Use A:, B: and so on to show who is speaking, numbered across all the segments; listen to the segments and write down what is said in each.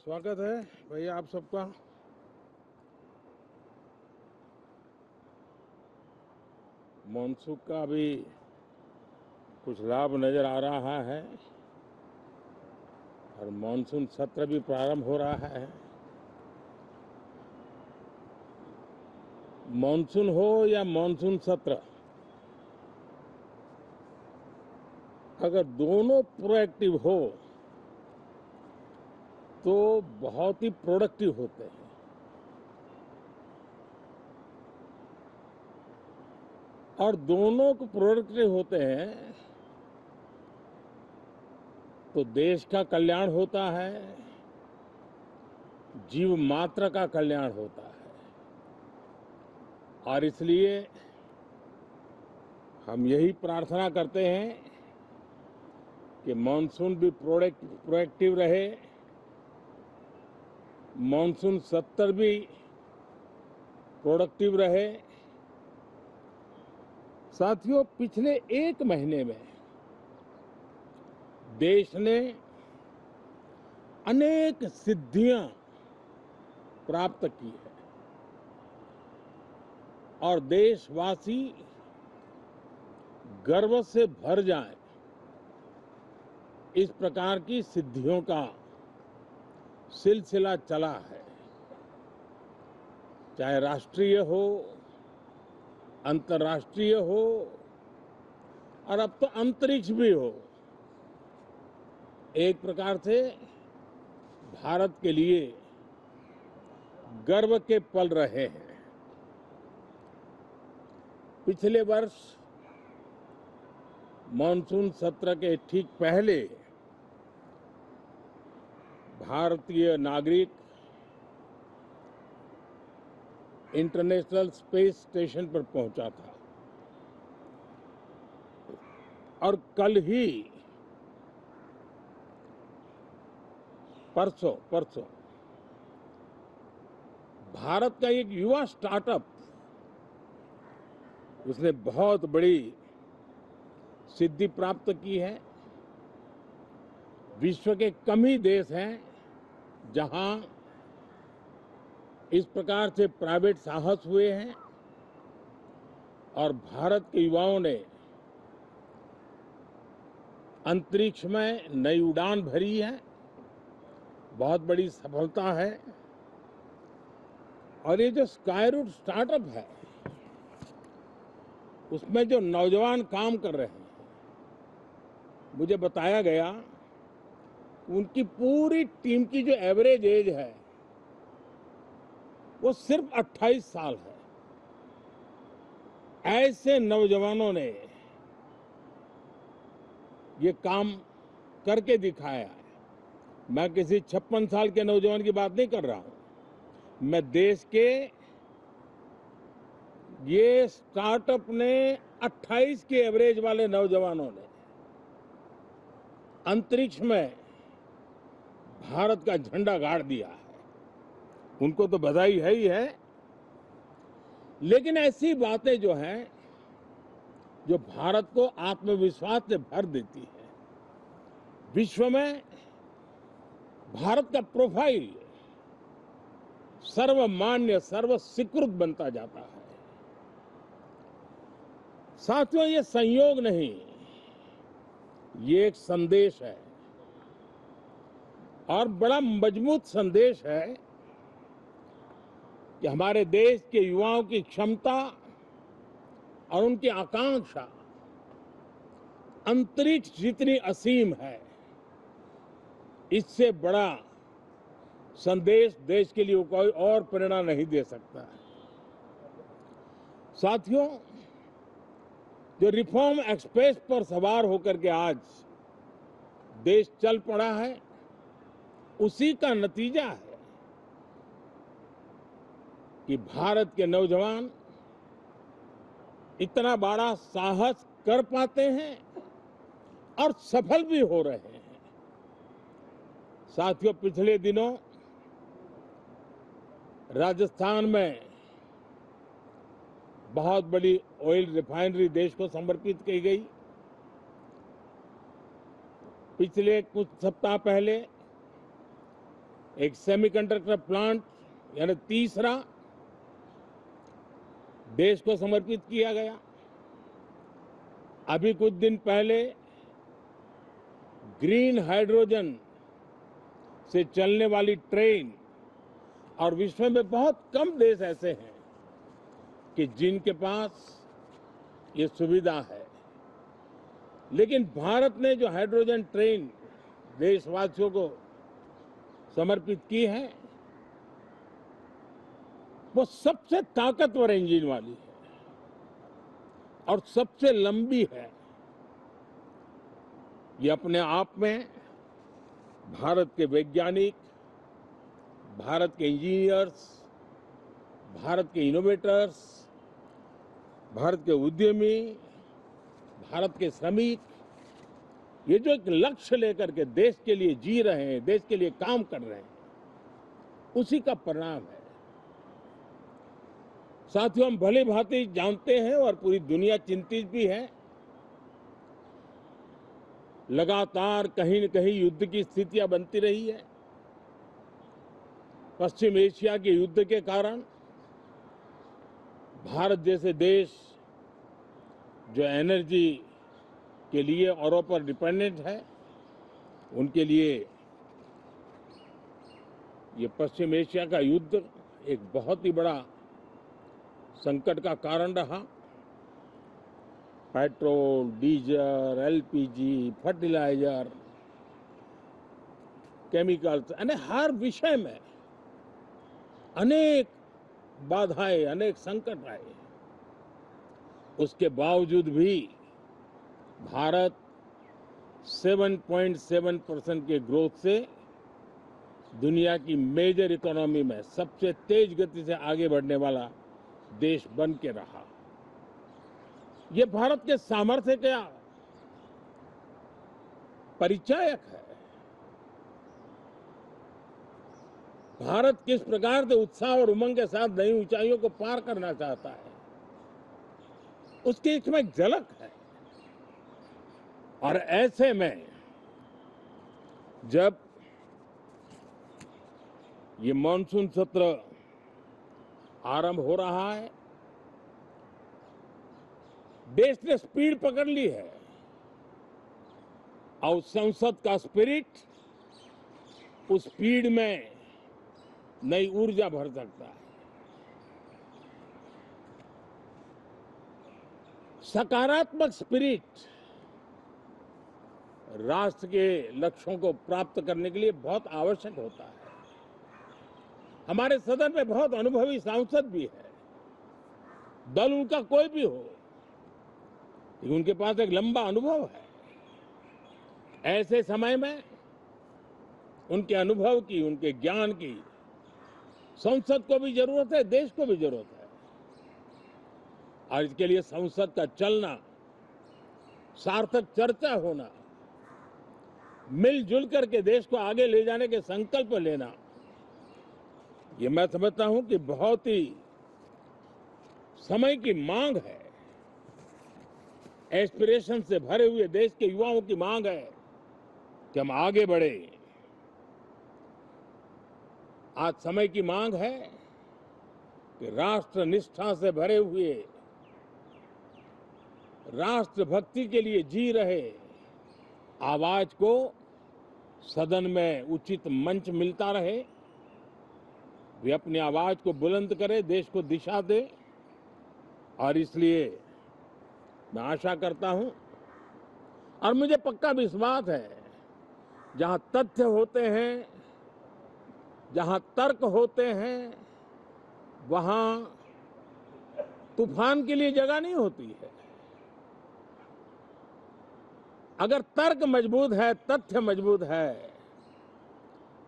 A: स्वागत है भैया आप सबका। मॉनसून का भी कुछ लाभ नजर आ रहा है और मॉनसून सत्र भी प्रारंभ हो रहा है। मॉनसून हो या मॉनसून सत्र, अगर दोनों प्रोएक्टिव हो तो बहुत ही प्रोडक्टिव होते हैं। और दोनों को प्रोडक्टिव होते हैं तो देश का कल्याण होता है, जीव मात्र का कल्याण होता है। और इसलिए हम यही प्रार्थना करते हैं कि मॉनसून भी प्रोएक्टिव रहे, मॉनसून सत्र भी प्रोडक्टिव रहे। साथियों, पिछले एक महीने में देश ने अनेक सिद्धियां प्राप्त की है और देशवासी गर्व से भर जाएं, इस प्रकार की सिद्धियों का सिलसिला चला है। चाहे राष्ट्रीय हो, अंतर्राष्ट्रीय हो और अब तो अंतरिक्ष भी हो। एक प्रकार से भारत के लिए गर्व के पल रहे हैं। पिछले वर्ष मॉनसून सत्र के ठीक पहले भारतीय नागरिक इंटरनेशनल स्पेस स्टेशन पर पहुंचा था और कल ही परसों भारत का एक युवा स्टार्टअप, उसने बहुत बड़ी सिद्धि प्राप्त की है। विश्व के कम ही देश हैं जहां इस प्रकार से प्राइवेट साहस हुए हैं और भारत के युवाओं ने अंतरिक्ष में नई उड़ान भरी है। बहुत बड़ी सफलता है। और ये जो स्काईरूट स्टार्टअप है, उसमें जो नौजवान काम कर रहे हैं, मुझे बताया गया उनकी पूरी टीम की जो एवरेज एज है वो सिर्फ 28 साल है। ऐसे नौजवानों ने ये काम करके दिखाया है। मैं किसी 56 साल के नौजवान की बात नहीं कर रहा हूं। मैं देश के ये स्टार्टअप ने 28 के एवरेज वाले नौजवानों ने अंतरिक्ष में भारत का झंडा गाड़ दिया है। उनको तो बधाई है ही है, लेकिन ऐसी बातें जो हैं जो भारत को आत्मविश्वास से भर देती है। विश्व में भारत का प्रोफाइल सर्वमान्य, सर्वस्वीकृत बनता जाता है। साथियों, ये संयोग नहीं, ये एक संदेश है और बड़ा मजबूत संदेश है कि हमारे देश के युवाओं की क्षमता और उनकी आकांक्षा अंतरिक्ष जितनी असीम है, इससे बड़ा संदेश देश के लिए कोई और प्रेरणा नहीं दे सकता है। साथियों, जो रिफॉर्म एक्सप्रेस पर सवार होकर के आज देश चल पड़ा है, उसी का नतीजा है कि भारत के नौजवान इतना बड़ा साहस कर पाते हैं और सफल भी हो रहे हैं। साथियों, पिछले दिनों राजस्थान में बहुत बड़ी ऑयल रिफाइनरी देश को समर्पित की गई। पिछले कुछ सप्ताह पहले एक सेमीकंडक्टर प्लांट यानी तीसरा देश को समर्पित किया गया। अभी कुछ दिन पहले ग्रीन हाइड्रोजन से चलने वाली ट्रेन, और विश्व में बहुत कम देश ऐसे हैं कि जिनके पास ये सुविधा है, लेकिन भारत ने जो हाइड्रोजन ट्रेन देशवासियों को समर्पित की है, वो सबसे ताकतवर इंजन वाली है और सबसे लंबी है। ये अपने आप में भारत के वैज्ञानिक, भारत के इंजीनियर्स, भारत के इनोवेटर्स, भारत के उद्यमी, भारत के श्रमिक, ये जो एक लक्ष्य लेकर के देश के लिए जी रहे हैं, देश के लिए काम कर रहे हैं, उसी का परिणाम है। साथियों, हम भली भांति जानते हैं और पूरी दुनिया चिंतित भी है, लगातार कहीं न कहीं युद्ध की स्थितियां बनती रही है। पश्चिम एशिया के युद्ध के कारण भारत जैसे देश जो एनर्जी के लिए औरों पर डिपेंडेंट है, उनके लिए ये पश्चिम एशिया का युद्ध एक बहुत ही बड़ा संकट का कारण रहा। Petrol, diesel, LPG, fertiliser, chemicals, यानी हर विषय में अनेक बाधाएं, अनेक संकट आए। उसके बावजूद भी भारत 7.7% के ग्रोथ से दुनिया की मेजर इकोनॉमी में सबसे तेज गति से आगे बढ़ने वाला देश बन के रहा। ये भारत के सामर्थ्य का परिचायक है। भारत किस प्रकार से उत्साह और उमंग के साथ नई ऊंचाइयों को पार करना चाहता है, उसकी इसमें एक झलक है। और ऐसे में जब ये मॉनसून सत्र आरंभ हो रहा है, देश ने स्पीड पकड़ ली है और संसद का स्पिरिट उस स्पीड में नई ऊर्जा भर सकता है। सकारात्मक स्पिरिट राष्ट्र के लक्ष्यों को प्राप्त करने के लिए बहुत आवश्यक होता है। हमारे सदन में बहुत अनुभवी सांसद भी है, दल उनका कोई भी हो, लेकिन उनके पास एक लंबा अनुभव है। ऐसे समय में उनके अनुभव की, उनके ज्ञान की संसद को भी जरूरत है, देश को भी जरूरत है। और इसके लिए संसद का चलना, सार्थक चर्चा होना, मिलजुल करके देश को आगे ले जाने के संकल्प लेना, ये मैं समझता हूं कि बहुत ही समय की मांग है। एस्पिरेशन से भरे हुए देश के युवाओं की मांग है कि हम आगे बढ़े। आज समय की मांग है कि राष्ट्र निष्ठा से भरे हुए, राष्ट्र भक्ति के लिए जी रहे आवाज को सदन में उचित मंच मिलता रहे, वे अपनी आवाज को बुलंद करे, देश को दिशा दे। और इसलिए मैं आशा करता हूं और मुझे पक्का विश्वास है, जहां तथ्य होते हैं, जहां तर्क होते हैं, वहां तूफान के लिए जगह नहीं होती है। अगर तर्क मजबूत है, तथ्य मजबूत है,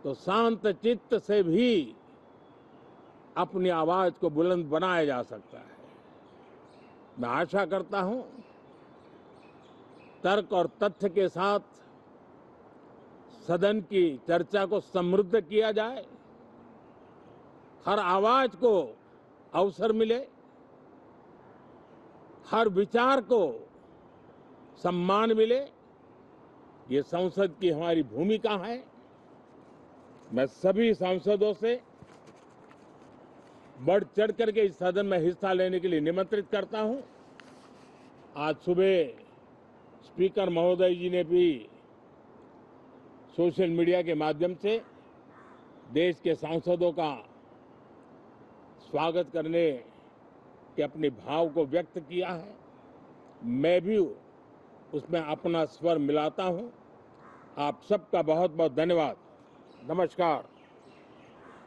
A: तो शांत चित्त से भी अपनी आवाज को बुलंद बनाया जा सकता है। मैं आशा करता हूं तर्क और तथ्य के साथ सदन की चर्चा को समृद्ध किया जाए, हर आवाज को अवसर मिले, हर विचार को सम्मान मिले। ये संसद की हमारी भूमिका है। मैं सभी सांसदों से बढ़ चढ़ करके इस सदन में हिस्सा लेने के लिए निमंत्रित करता हूं। आज सुबह स्पीकर महोदय जी ने भी सोशल मीडिया के माध्यम से देश के सांसदों का स्वागत करने के अपने भाव को व्यक्त किया है। मैं भी उसमें अपना स्वर मिलाता हूं। आप सबका बहुत बहुत धन्यवाद। नमस्कार।